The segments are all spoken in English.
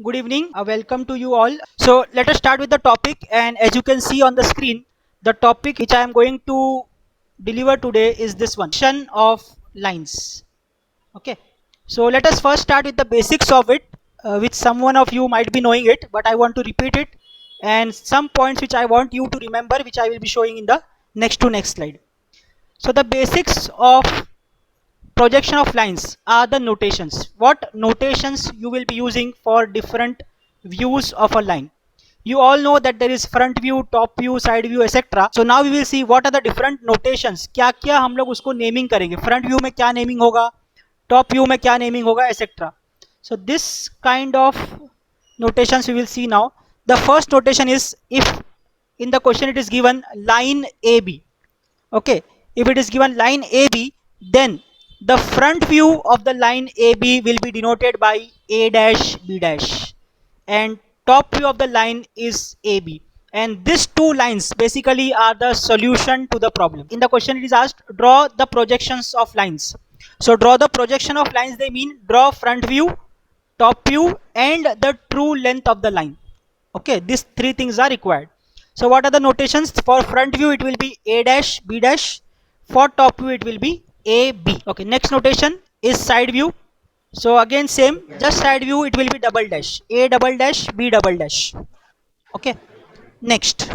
Good evening. Welcome to you all. So let us start with the topic, and as you can see on the screen, the topic which I am going to deliver today is this one: section of lines. Okay. So let us first start with the basics of it, which someone of you might be knowing it, but I want to repeat it, and some points which I want you to remember, which I will be showing in the next slide. So the basics of projection of lines are the notations. What notations you will be using for different views of a line? You all know that there is front view, top view, side view, etc. So now we will see what are the different notations. क्या क्या हम लोग उसको naming करेंगे, front view में क्या naming होगा, top view में क्या नेमिंग होगा, etc. So this kind of notations we will see now. The first notation is if in the question it is given line AB. Okay, if it is given line AB, then the front view of the line AB will be denoted by A dash B dash, and top view of the line is AB, and these two lines basically are the solution to the problem. In the question it is asked, draw the projections of lines. So draw the projection of lines, they mean draw front view, top view, and the true length of the line. Okay, these three things are required. So what are the notations? For front view it will be A dash B dash, for top view it will be AB. Okay, next notation is side view. So again same, just side view it will be double dash, A double dash B double dash. Okay, next,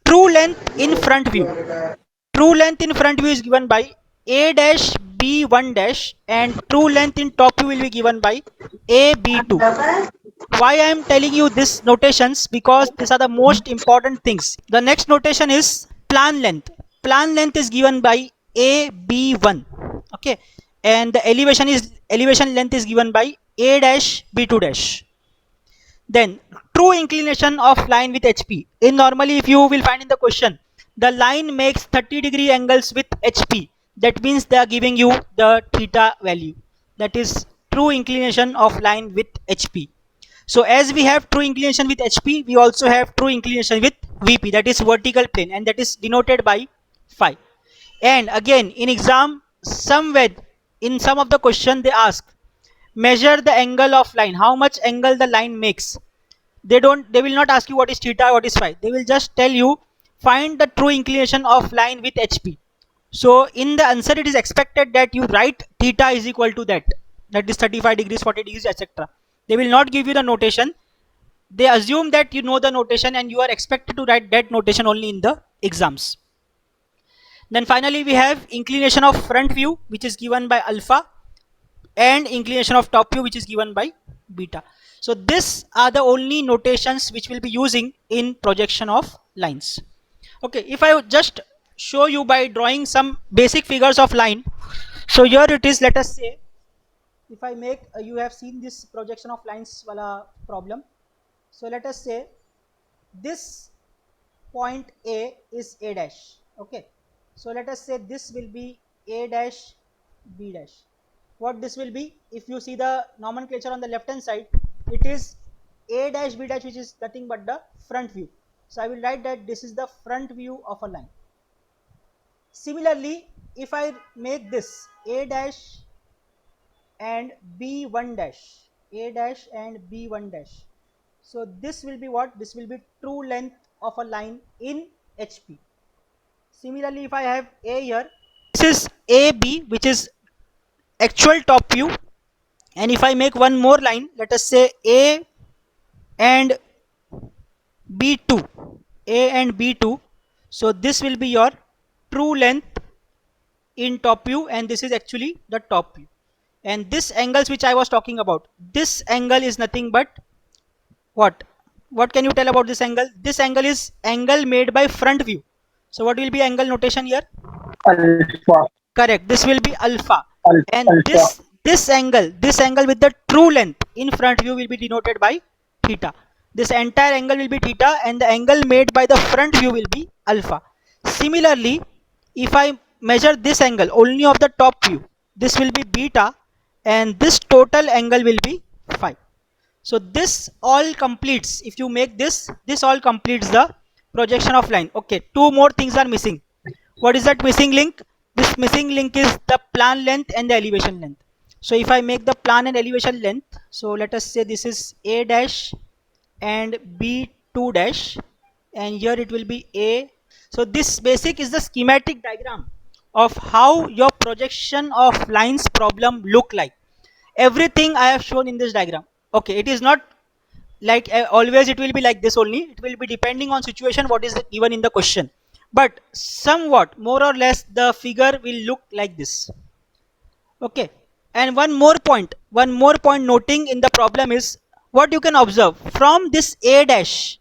true length in front view. True length in front view is given by A dash B1 dash, and true length in top view will be given by AB2. Why I am telling you this notations? Because these are the most important things. The next notation is plan length. Plan length is given by AB1. Okay, and the elevation length is given by A dash B2 dash. Then true inclination of line with HP. In normally if you will find in the question, the line makes 30-degree angles with HP. That means they are giving you the theta value. That is true inclination of line with HP. So as we have true inclination with HP, we also have true inclination with VP, that is vertical plane, and that is denoted by phi. And again in exam, somewhere in some of the question they ask, measure the angle of line, how much angle the line makes. They will not ask you what is theta, what is phi. They will just tell you find the true inclination of line with HP. So in the answer it is expected that you write theta is equal to that is 35 degrees, 40 degrees, etc. They will not give you the notation. They assume that you know the notation and you are expected to write that notation only in the exams. Then finally we have inclination of front view, which is given by alpha, and inclination of top view, which is given by beta. So these are the only notations which we'll be using in projection of lines. Okay, if I just show you by drawing some basic figures of line. So here it is, let us say, if I make, you have seen this projection of lines wala problem. So let us say this point A is A dash. Okay, so let us say this will be A dash B dash. What this will be, if you see the nomenclature on the left hand side, it is A dash B dash, which is nothing but the front view. So I will write that this is the front view of a line. Similarly, if I make this A dash and B1 dash, A dash and B1 dash, so this will be what? This will be true length of a line in HP. Similarly, if I have A here, this is AB, which is actual top view, and if I make one more line, let us say A and B2, A and B2, so this will be your true length in top view, and this is actually the top view. And this angles which I was talking about, this angle is nothing but what can you tell about this angle? This angle is angle made by front view. So what will be angle notation here? Alpha. Correct, this will be alpha. And Alpha. this angle with the true length in front view will be denoted by theta. This entire angle will be theta, and the angle made by the front view will be alpha. Similarly, if I measure this angle only of the top view, this will be beta, and this total angle will be phi. So this all completes, if you make this all completes the projection of line. Okay, two more things are missing. What is that missing link? This missing link is the plan length and the elevation length. So if I make the plan and elevation length, so let us say this is A dash and B2 dash, and here it will be A. So this basic is the schematic diagram of how your projection of lines problem look like. Everything I have shown in this diagram. Okay, it is not like always it will be like this only. It will be depending on situation what is given in the question, but somewhat more or less the figure will look like this. Okay, and one more point noting in the problem is what you can observe from this A dash.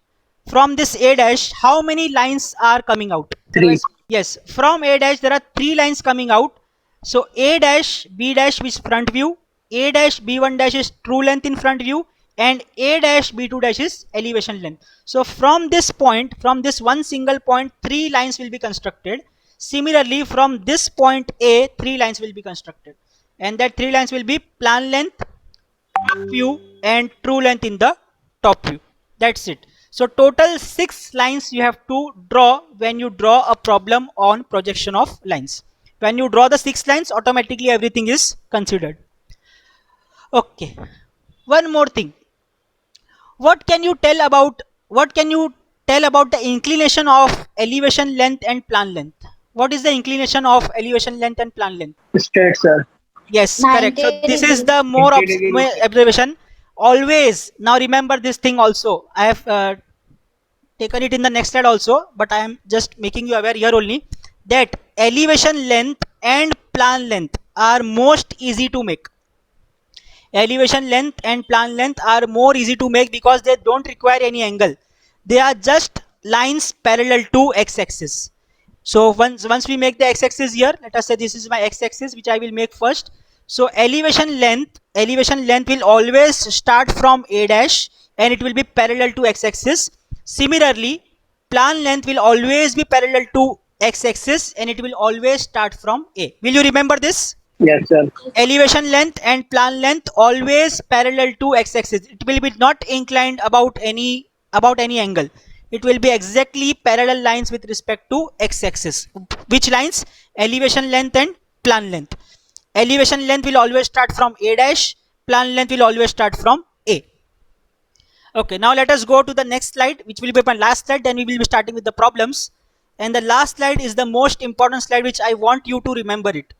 From this A dash, how many lines are coming out? Three. Yes, from A dash there are three lines coming out. So A dash, B dash is front view, A dash B1 dash is true length in front view, and A dash B2 dash is elevation length. So from this point, from this one single point, three lines will be constructed. Similarly, from this point A, three lines will be constructed, and that three lines will be plan length, top view, and true length in the top view. That's it. So total 6 lines you have to draw when you draw a problem on projection of lines. When you draw the 6 lines, automatically everything is considered. Okay, one more thing. What can you tell about the inclination of elevation length and plan length? What is the inclination of elevation length and plan length? Straight, sir. Yes, correct. 90 So this is degrees. the more 90 degrees. observation. Always now remember this thing also. I have taken it in the next slide also, but I am just making you aware here only that elevation length and plan length are most easy to make. Elevation length and plan length are more easy to make because they don't require any angle. They are just lines parallel to x-axis. So once we make the x-axis here, let us say this is my x-axis which I will make first. So elevation length will always start from A dash and it will be parallel to x-axis. Similarly, plan length will always be parallel to x-axis and it will always start from A. Will you remember this? Yes, sir. Elevation length and plan length always parallel to x-axis. It will be not inclined about any angle. It will be exactly parallel lines with respect to x-axis. Which lines? Elevation length and plan length. Elevation length will always start from A dash. Plan length will always start from A. Okay, now let us go to the next slide, which will be my last slide. Then we will be starting with the problems. And the last slide is the most important slide, which I want you to remember it.